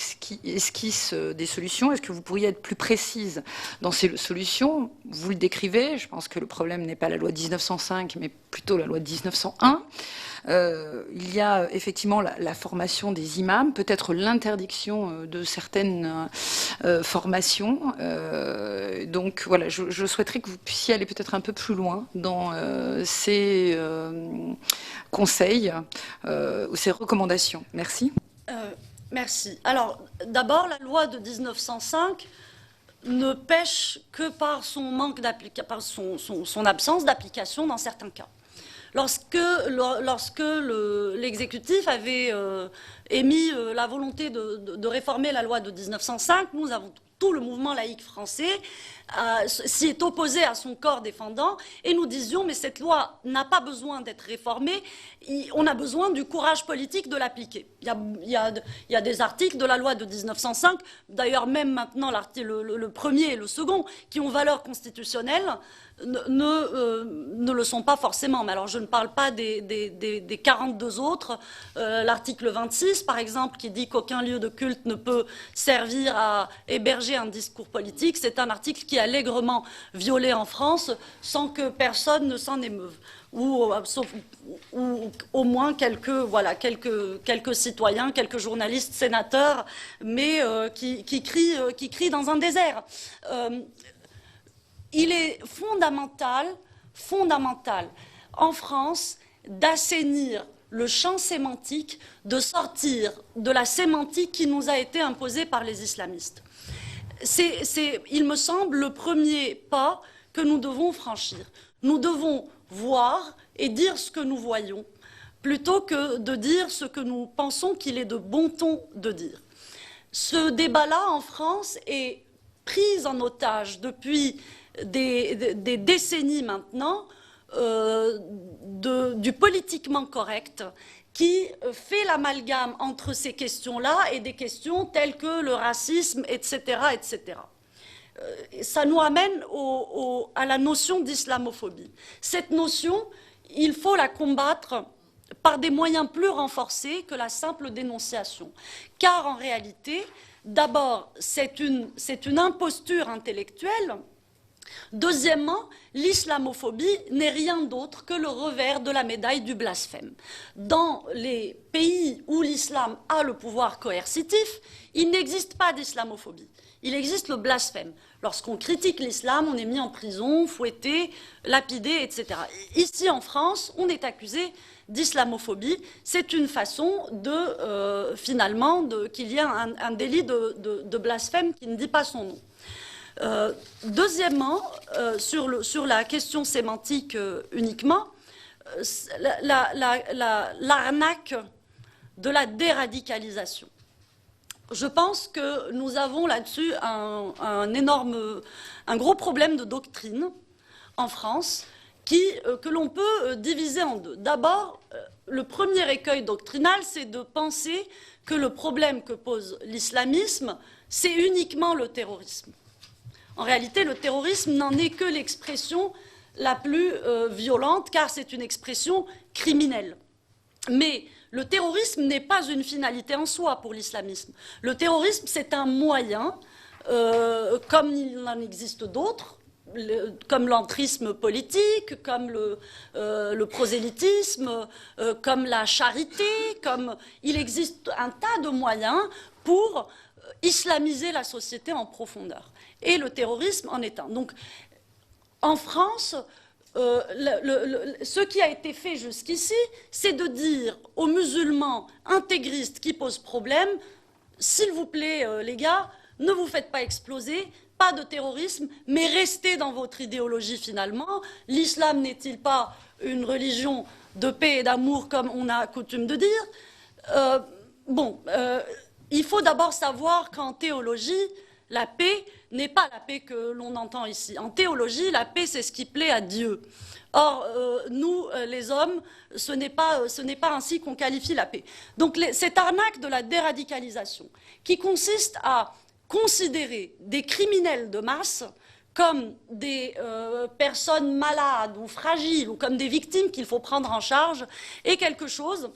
esquisse des solutions. Est-ce que vous pourriez être plus précise dans ces solutions? Vous le décrivez, je pense que le problème n'est pas la loi de 1905, mais plutôt la loi de 1901. Il y a effectivement la formation des imams, peut-être l'interdiction de certaines formations. Donc voilà, je souhaiterais que vous puissiez aller peut-être un peu plus loin dans ces conseils ou ces recommandations. Merci. Merci. Alors, d'abord, la loi de 1905 ne pêche que par son manque par son absence d'application dans certains cas. Lorsque l'exécutif avait émis la volonté de réformer la loi de 1905, nous avons tout le mouvement laïque français s'y est opposé à son corps défendant et nous disions mais cette loi n'a pas besoin d'être réformée, on a besoin du courage politique de l'appliquer. Il y a des articles de la loi de 1905, d'ailleurs même maintenant le premier et le second, qui ont valeur constitutionnelle, ne le sont pas forcément. Mais alors je ne parle pas des 42 autres. L'article 26, par exemple, qui dit qu'aucun lieu de culte ne peut servir à héberger un discours politique, c'est un article qui est allègrement violé en France sans que personne ne s'en émeuve. Ou au moins quelques citoyens, quelques journalistes, sénateurs, mais qui crient dans un désert. Il est fondamental en France d'assainir le champ sémantique, de sortir de la sémantique qui nous a été imposée par les islamistes. C'est, il me semble, le premier pas que nous devons franchir. Nous devons voir et dire ce que nous voyons, plutôt que de dire ce que nous pensons qu'il est de bon ton de dire. Ce débat-là, en France, est pris en otage depuis des décennies maintenant du politiquement correct qui fait l'amalgame entre ces questions-là et des questions telles que le racisme, etc., etc. Ça nous amène à la notion d'islamophobie. Cette notion, il faut la combattre par des moyens plus renforcés que la simple dénonciation. Car en réalité, d'abord, c'est une imposture intellectuelle. Deuxièmement, l'islamophobie n'est rien d'autre que le revers de la médaille du blasphème. Dans les pays où l'islam a le pouvoir coercitif, il n'existe pas d'islamophobie. Il existe le blasphème. Lorsqu'on critique l'islam, on est mis en prison, fouetté, lapidé, etc. Ici, en France, on est accusé d'islamophobie. C'est une façon finalement, qu'il y ait un délit de blasphème qui ne dit pas son nom. Deuxièmement, sur la question sémantique uniquement, l'arnaque de la déradicalisation. Je pense que nous avons là-dessus un gros problème de doctrine en France que l'on peut diviser en deux. D'abord, le premier écueil doctrinal, c'est de penser que le problème que pose l'islamisme, c'est uniquement le terrorisme. En réalité, le terrorisme n'en est que l'expression la plus violente, car c'est une expression criminelle. Mais le terrorisme n'est pas une finalité en soi pour l'islamisme. Le terrorisme, c'est un moyen, comme il en existe d'autres, comme l'entrisme politique, comme le prosélytisme, comme la charité, comme il existe un tas de moyens pour islamiser la société en profondeur. Et le terrorisme en est un. Donc, en France, ce qui a été fait jusqu'ici, c'est de dire aux musulmans intégristes qui posent problème, s'il vous plaît, les gars, ne vous faites pas exploser, pas de terrorisme, mais restez dans votre idéologie finalement. L'islam n'est-il pas une religion de paix et d'amour, comme on a coutume de dire? Il faut d'abord savoir qu'en théologie, la paix n'est pas la paix que l'on entend ici. En théologie, la paix, c'est ce qui plaît à Dieu. Or, nous, les hommes, ce n'est pas ainsi qu'on qualifie la paix. Donc, cette arnaque de la déradicalisation, qui consiste à considérer des criminels de masse comme des personnes malades ou fragiles, ou comme des victimes qu'il faut prendre en charge, est quelque chose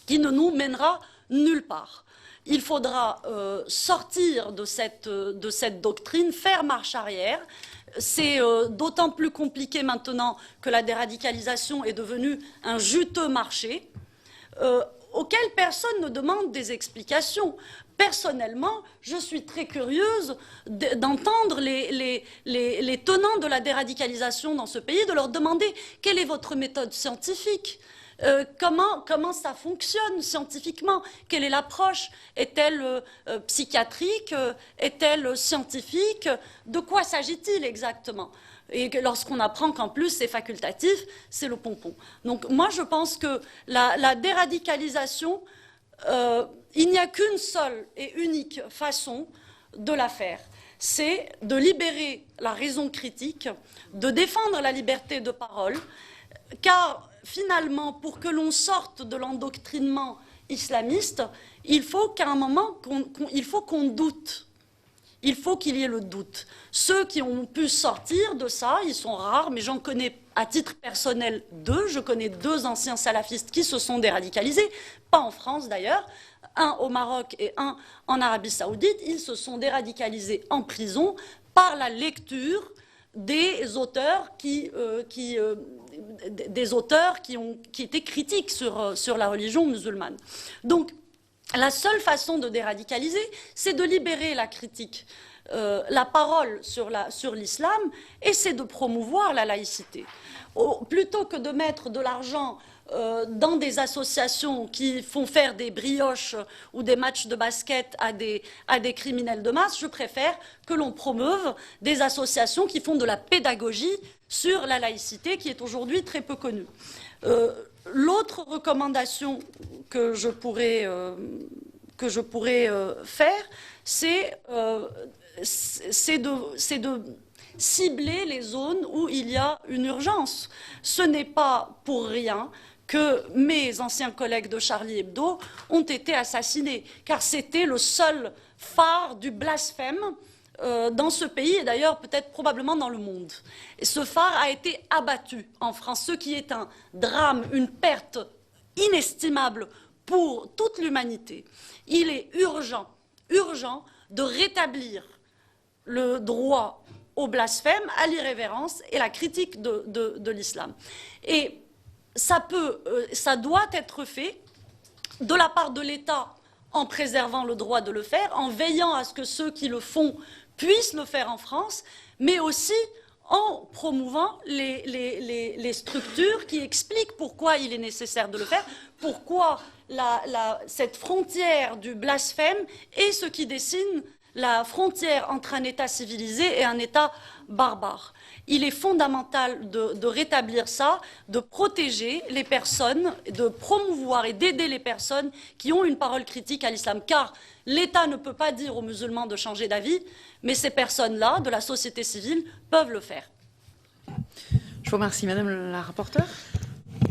qui ne nous mènera nulle part. Il faudra sortir de cette doctrine, faire marche arrière. C'est d'autant plus compliqué maintenant que la déradicalisation est devenue un juteux marché auquel personne ne demande des explications. Personnellement, je suis très curieuse d'entendre les tenants de la déradicalisation dans ce pays, de leur demander quelle est votre méthode scientifique. Comment ça fonctionne scientifiquement? Quelle est l'approche? Est-elle psychiatrique? Est-elle scientifique? De quoi s'agit-il exactement? Et lorsqu'on apprend qu'en plus c'est facultatif, c'est le pompon. Donc moi je pense que la déradicalisation, il n'y a qu'une seule et unique façon de la faire. C'est de libérer la raison critique, de défendre la liberté de parole, car finalement, pour que l'on sorte de l'endoctrinement islamiste, il faut qu'à un moment, il faut qu'on doute. Il faut qu'il y ait le doute. Ceux qui ont pu sortir de ça, ils sont rares, mais j'en connais à titre personnel deux. Je connais deux anciens salafistes qui se sont déradicalisés, pas en France d'ailleurs, un au Maroc et un en Arabie Saoudite. Ils se sont déradicalisés en prison par la lecture des auteurs qui étaient critiques sur la religion musulmane. Donc, la seule façon de déradicaliser, c'est de libérer la critique, la parole sur l'islam, et c'est de promouvoir la laïcité. Plutôt que de mettre de l'argent dans des associations qui font faire des brioches ou des matchs de basket à des criminels de masse, je préfère que l'on promeuve des associations qui font de la pédagogie sur la laïcité, qui est aujourd'hui très peu connue. L'autre recommandation que je pourrais faire, c'est de cibler les zones où il y a une urgence. Ce n'est pas pour rien que mes anciens collègues de Charlie Hebdo ont été assassinés, car c'était le seul phare du blasphème dans ce pays, et d'ailleurs peut-être probablement dans le monde. Et ce phare a été abattu en France, ce qui est un drame, une perte inestimable pour toute l'humanité. Il est urgent de rétablir le droit au blasphème, à l'irrévérence et la critique de l'islam. Et ça doit être fait de la part de l'État en préservant le droit de le faire, en veillant à ce que ceux qui le font puissent le faire en France, mais aussi en promouvant les structures qui expliquent pourquoi il est nécessaire de le faire, pourquoi cette frontière du blasphème est ce qui dessine la frontière entre un État civilisé et un État barbare. Il est fondamental de rétablir ça, de protéger les personnes, de promouvoir et d'aider les personnes qui ont une parole critique à l'islam. Car l'État ne peut pas dire aux musulmans de changer d'avis, mais ces personnes-là, de la société civile, peuvent le faire. Je vous remercie, Madame la rapporteure.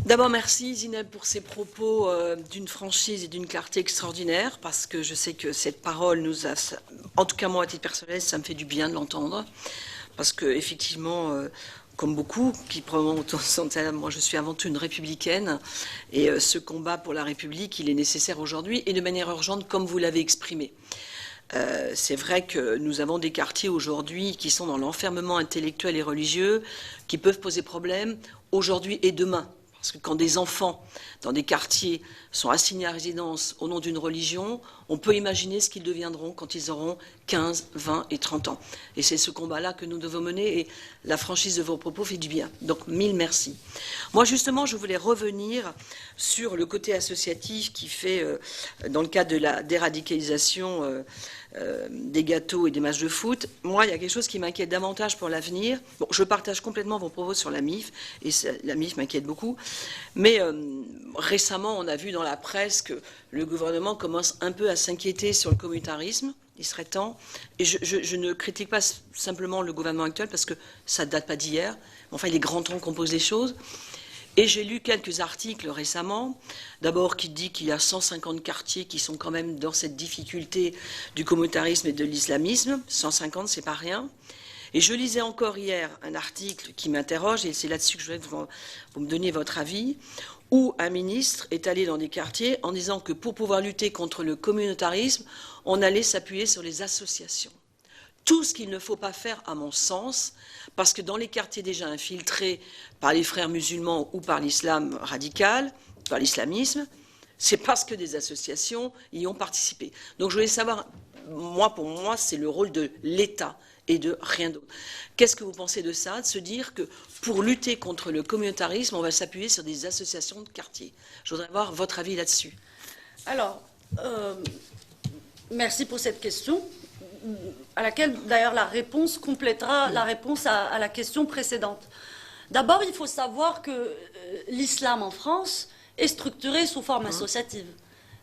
D'abord, merci Zineb pour ces propos d'une franchise et d'une clarté extraordinaire, parce que je sais que cette parole nous a, en tout cas moi à titre personnel, ça me fait du bien de l'entendre, parce que effectivement, comme beaucoup, qui probablement moi je suis avant tout une républicaine, et ce combat pour la République, il est nécessaire aujourd'hui, et de manière urgente, comme vous l'avez exprimé. C'est vrai que nous avons des quartiers aujourd'hui qui sont dans l'enfermement intellectuel et religieux, qui peuvent poser problème aujourd'hui et demain. Parce que quand des enfants dans des quartiers sont assignés à résidence au nom d'une religion, on peut imaginer ce qu'ils deviendront quand ils auront 15, 20 et 30 ans. Et c'est ce combat-là que nous devons mener, et la franchise de vos propos fait du bien. Donc, mille merci. Moi, justement, je voulais revenir sur le côté associatif qui fait, dans le cadre de la déradicalisation des gâteaux et des matchs de foot. Moi, il y a quelque chose qui m'inquiète davantage pour l'avenir. Bon, je partage complètement vos propos sur la MIF, et la MIF m'inquiète beaucoup. Mais récemment, on a vu dans la presse que le gouvernement commence un peu à s'inquiéter sur le communautarisme. Il serait temps. Et je ne critique pas simplement le gouvernement actuel, parce que ça ne date pas d'hier. Enfin, il est grand temps qu'on pose les choses. Et j'ai lu quelques articles récemment, d'abord qui dit qu'il y a 150 quartiers qui sont quand même dans cette difficulté du communautarisme et de l'islamisme. 150, c'est pas rien. Et je lisais encore hier un article qui m'interroge, et c'est là-dessus que je voulais que vous me donniez votre avis, où un ministre est allé dans des quartiers en disant que pour pouvoir lutter contre le communautarisme, on allait s'appuyer sur les associations. Tout ce qu'il ne faut pas faire, à mon sens, parce que dans les quartiers déjà infiltrés par les frères musulmans ou par l'islam radical, par l'islamisme, c'est parce que des associations y ont participé. Donc je voulais savoir, pour moi, c'est le rôle de l'État et de rien d'autre. Qu'est-ce que vous pensez de ça, de se dire que pour lutter contre le communautarisme, on va s'appuyer sur des associations de quartier? Je voudrais avoir votre avis là-dessus. Alors, merci pour cette question, à laquelle d'ailleurs la réponse complétera la réponse à la question précédente. D'abord, il faut savoir que l'islam en France est structuré sous forme associative.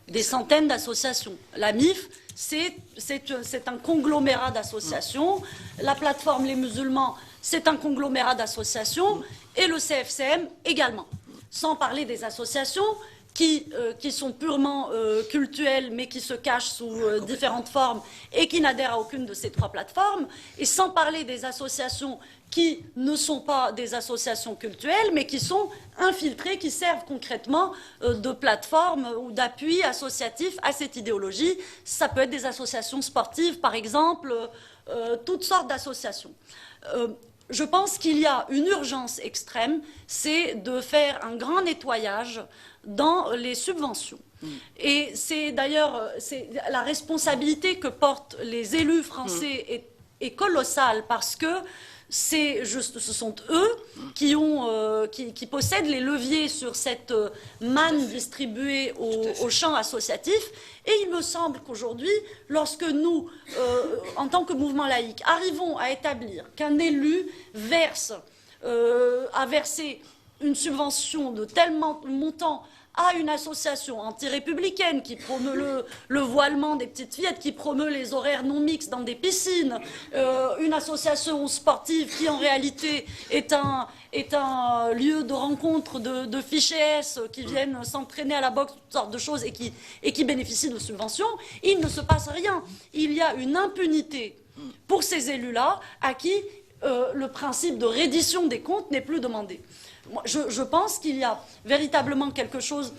Des centaines d'associations. La MIF, c'est un conglomérat d'associations. La plateforme Les Musulmans, c'est un conglomérat d'associations. Et le CFCM également. Sans parler des associations qui sont purement cultuelles, mais qui se cachent sous différentes formes et qui n'adhèrent à aucune de ces trois plateformes. Et sans parler des associations qui ne sont pas des associations cultuelles, mais qui sont infiltrées, qui servent concrètement de plateforme ou d'appui associatif à cette idéologie. Ça peut être des associations sportives, par exemple, toutes sortes d'associations. Je pense qu'il y a une urgence extrême, c'est de faire un grand nettoyage dans les subventions. Et c'est d'ailleurs la responsabilité que portent les élus français est colossale, parce que ce sont eux qui possèdent les leviers sur cette manne distribuée au champ associatif. Et il me semble qu'aujourd'hui, lorsque nous, en tant que mouvement laïque, arrivons à établir qu'un élu a versé une subvention de tel montant à une association anti-républicaine qui promeut le voilement des petites fillettes, qui promeut les horaires non mixtes dans des piscines, une association sportive qui en réalité est un lieu de rencontre de fichés S qui viennent s'entraîner à la boxe, toutes sortes de choses, et qui bénéficient de subventions, il ne se passe rien. Il y a une impunité pour ces élus-là à qui le principe de reddition des comptes n'est plus demandé. Je pense qu'il y a véritablement quelque chose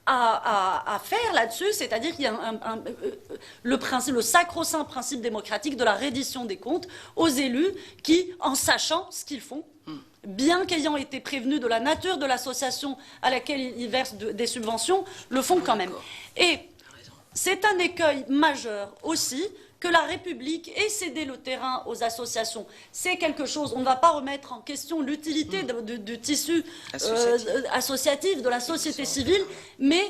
à faire là-dessus, c'est-à-dire qu'il y a le sacro-saint principe démocratique de la reddition des comptes aux élus qui, en sachant ce qu'ils font, bien qu'ayant été prévenus de la nature de l'association à laquelle ils versent des subventions, le font quand même. Et c'est un écueil majeur aussi que la République ait cédé le terrain aux associations. C'est quelque chose, on ne va pas remettre en question l'utilité du tissu associatif, de la société civile, mais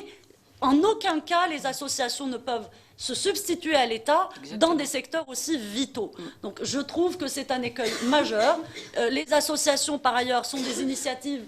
en aucun cas les associations ne peuvent se substituer à l'État dans des secteurs aussi vitaux. Donc je trouve que c'est un écueil majeur. Les associations, par ailleurs, sont des initiatives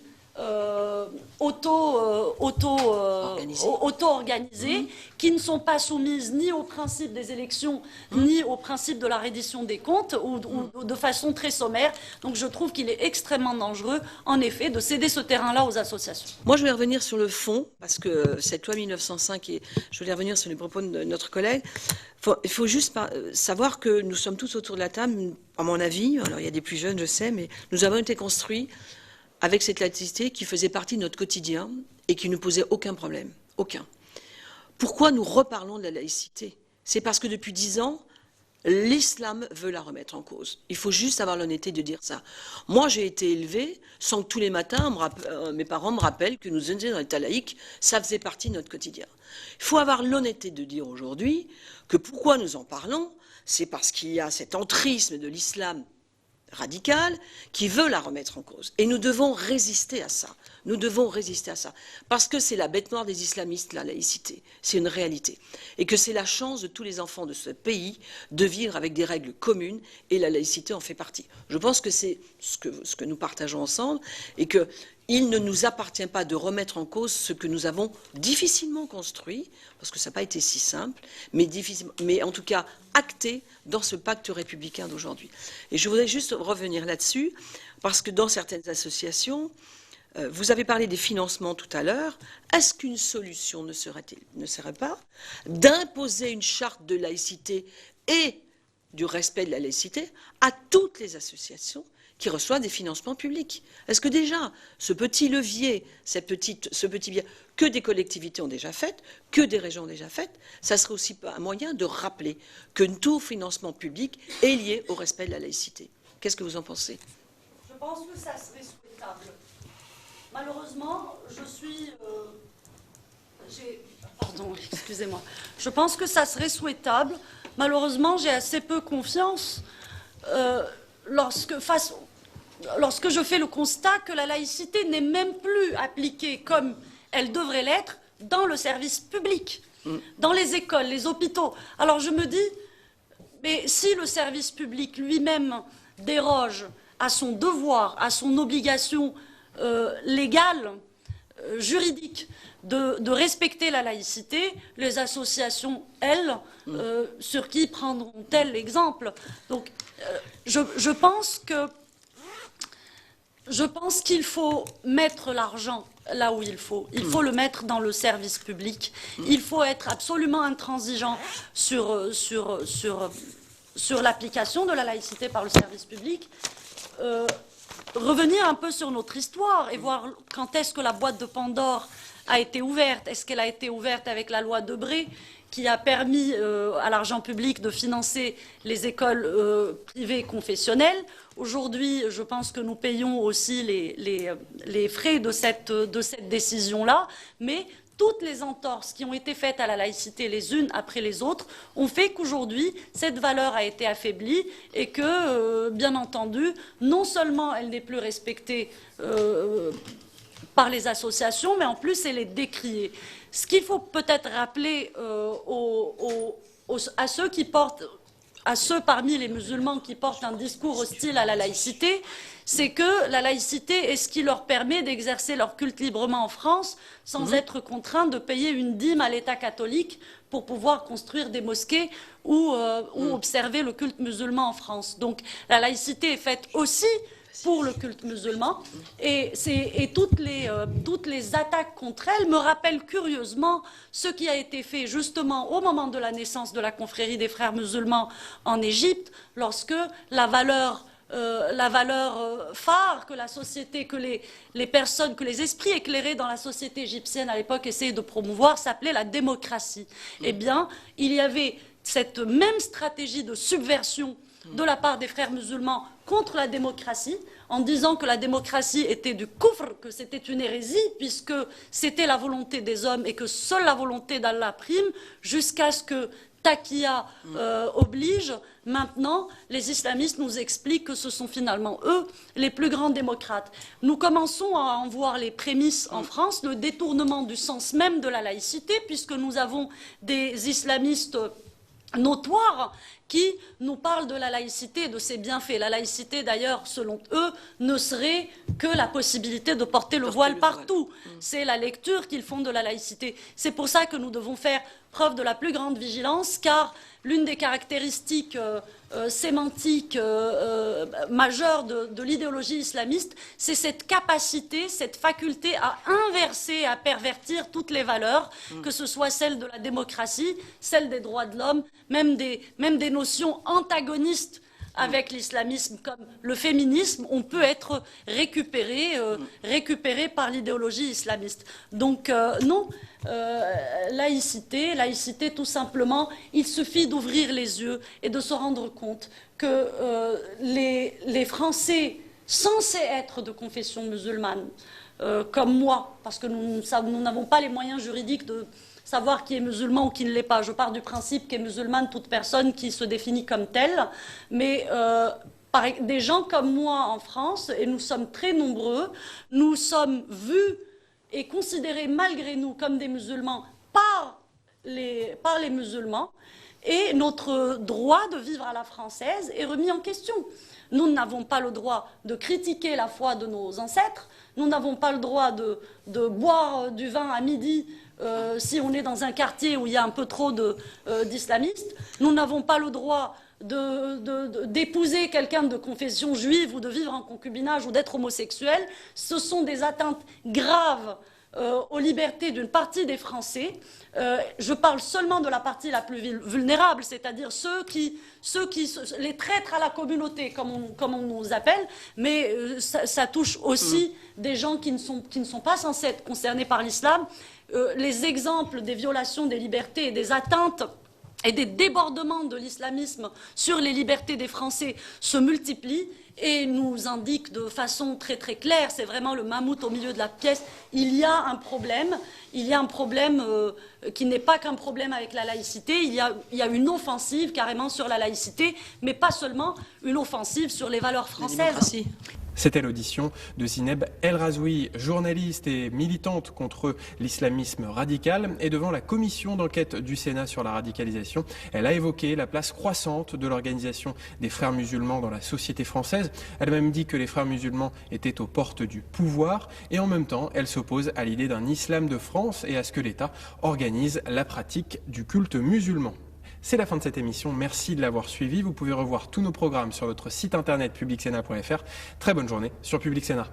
auto-organisées, qui ne sont pas soumises ni au principe des élections, ni au principe de la reddition des comptes, ou de façon très sommaire. Donc je trouve qu'il est extrêmement dangereux, en effet, de céder ce terrain-là aux associations. Moi, je vais revenir sur le fond, parce que cette loi 1905, et je voulais revenir sur les propos de notre collègue. Il faut juste savoir que nous sommes tous autour de la table, à mon avis, alors il y a des plus jeunes, je sais, mais nous avons été construits avec cette laïcité qui faisait partie de notre quotidien et qui ne posait aucun problème. Aucun. Pourquoi nous reparlons de la laïcité? C'est parce que depuis 10 ans, l'islam veut la remettre en cause. Il faut juste avoir l'honnêteté de dire ça. Moi, j'ai été élevée sans que tous les matins, mes parents me rappellent que nous étions dans l'état laïque, ça faisait partie de notre quotidien. Il faut avoir l'honnêteté de dire aujourd'hui que pourquoi nous en parlons, c'est parce qu'il y a cet entrisme de l'islam radical qui veut la remettre en cause. Et nous devons résister à ça. Nous devons résister à ça. Parce que c'est la bête noire des islamistes, la laïcité. C'est une réalité. Et que c'est la chance de tous les enfants de ce pays de vivre avec des règles communes, et la laïcité en fait partie. Je pense que c'est ce que nous partageons ensemble, et qu'il ne nous appartient pas de remettre en cause ce que nous avons difficilement construit, parce que ça n'a pas été si simple, mais en tout cas acté dans ce pacte républicain d'aujourd'hui. Et je voudrais juste revenir là-dessus, parce que dans certaines associations, vous avez parlé des financements tout à l'heure, est-ce qu'une solution ne serait pas d'imposer une charte de laïcité et du respect de la laïcité à toutes les associations qui reçoivent des financements publics? Est-ce que déjà, ce petit levier, ce petit biais que des collectivités ont déjà fait, que des régions ont déjà fait, ça serait aussi un moyen de rappeler que tout financement public est lié au respect de la laïcité? Qu'est-ce que vous en pensez? Je pense que ça serait souhaitable. Malheureusement, pardon, excusez-moi. Je pense que ça serait souhaitable. Malheureusement, j'ai assez peu confiance lorsque je fais le constat que la laïcité n'est même plus appliquée comme elle devrait l'être dans le service public, dans les écoles, les hôpitaux. Alors je me dis, mais si le service public lui-même déroge à son devoir, à son obligation légale, juridique, de respecter la laïcité, les associations, elles, sur qui prendront-elles l'exemple? Donc, je pense qu'il faut mettre l'argent là où il faut. Il faut le mettre dans le service public. Il faut être absolument intransigeant sur l'application de la laïcité par le service public. Revenir un peu sur notre histoire et voir quand est-ce que la boîte de Pandore a été ouverte. Est-ce qu'elle a été ouverte avec la loi Debré, qui a permis à l'argent public de financer les écoles privées confessionnelles? Aujourd'hui, je pense que nous payons aussi les frais de cette décision-là, mais toutes les entorses qui ont été faites à la laïcité les unes après les autres ont fait qu'aujourd'hui, cette valeur a été affaiblie et que, bien entendu, non seulement elle n'est plus respectée par les associations, mais en plus elle est décriée. Ce qu'il faut peut-être rappeler à ceux parmi les musulmans qui portent un discours hostile à la laïcité, c'est que la laïcité est ce qui leur permet d'exercer leur culte librement en France sans être contraints de payer une dîme à l'État catholique pour pouvoir construire des mosquées ou observer le culte musulman en France. Donc la laïcité est faite aussi pour le culte musulman et toutes les attaques contre elle me rappellent curieusement ce qui a été fait justement au moment de la naissance de la confrérie des frères musulmans en Égypte, lorsque la valeur phare que la société, que les personnes, que les esprits éclairés dans la société égyptienne à l'époque essayaient de promouvoir s'appelait la démocratie. Eh bien, il y avait cette même stratégie de subversion de la part des frères musulmans contre la démocratie, en disant que la démocratie était du kufr, que c'était une hérésie, puisque c'était la volonté des hommes et que seule la volonté d'Allah prime, jusqu'à ce que Taqiya oblige. Maintenant, les islamistes nous expliquent que ce sont finalement eux les plus grands démocrates. Nous commençons à en voir les prémices en France, le détournement du sens même de la laïcité, puisque nous avons des islamistes notoire qui nous parle de la laïcité, de ses bienfaits. La laïcité, d'ailleurs, selon eux, ne serait que la possibilité de porter le voile partout. C'est la lecture qu'ils font de la laïcité. C'est pour ça que nous devons faire preuve de la plus grande vigilance, car l'une des caractéristiques sémantiques majeures de l'idéologie islamiste, c'est cette capacité, cette faculté à inverser, à pervertir toutes les valeurs, que ce soit celles de la démocratie, celles des droits de l'homme, même des notions antagonistes avec l'islamisme comme le féminisme, on peut être récupéré par l'idéologie islamiste. Donc non, laïcité tout simplement, il suffit d'ouvrir les yeux et de se rendre compte que les Français censés être de confession musulmane, comme moi, parce que nous n'avons pas les moyens juridiques de savoir qui est musulman ou qui ne l'est pas. Je pars du principe qu'est musulmane toute personne qui se définit comme telle, mais des gens comme moi en France, et nous sommes très nombreux, nous sommes vus et considérés malgré nous comme des musulmans par les musulmans, et notre droit de vivre à la française est remis en question. Nous n'avons pas le droit de critiquer la foi de nos ancêtres, nous n'avons pas le droit de boire du vin à midi si on est dans un quartier où il y a un peu trop d'islamistes. Nous n'avons pas le droit d'épouser quelqu'un de confession juive ou de vivre en concubinage ou d'être homosexuel. Ce sont des atteintes graves aux libertés d'une partie des Français. Je parle seulement de la partie la plus vulnérable, c'est-à-dire les traîtres à la communauté, comme on nous appelle, mais ça touche aussi des gens qui ne sont pas censés être concernés par l'islam. Les exemples des violations des libertés et des atteintes et des débordements de l'islamisme sur les libertés des Français se multiplient et nous indiquent de façon très très claire, c'est vraiment le mammouth au milieu de la pièce, il y a un problème qui n'est pas qu'un problème avec la laïcité, il y a une offensive carrément sur la laïcité, mais pas seulement une offensive sur les valeurs françaises. C'était l'audition de Zineb El Razoui, journaliste et militante contre l'islamisme radical. Et devant la commission d'enquête du Sénat sur la radicalisation, elle a évoqué la place croissante de l'organisation des frères musulmans dans la société française. Elle a même dit que les frères musulmans étaient aux portes du pouvoir. Et en même temps, elle s'oppose à l'idée d'un islam de France et à ce que l'État organise la pratique du culte musulman. C'est la fin de cette émission, merci de l'avoir suivi. Vous pouvez revoir tous nos programmes sur notre site internet publicsénat.fr. Très bonne journée sur Public Sénat.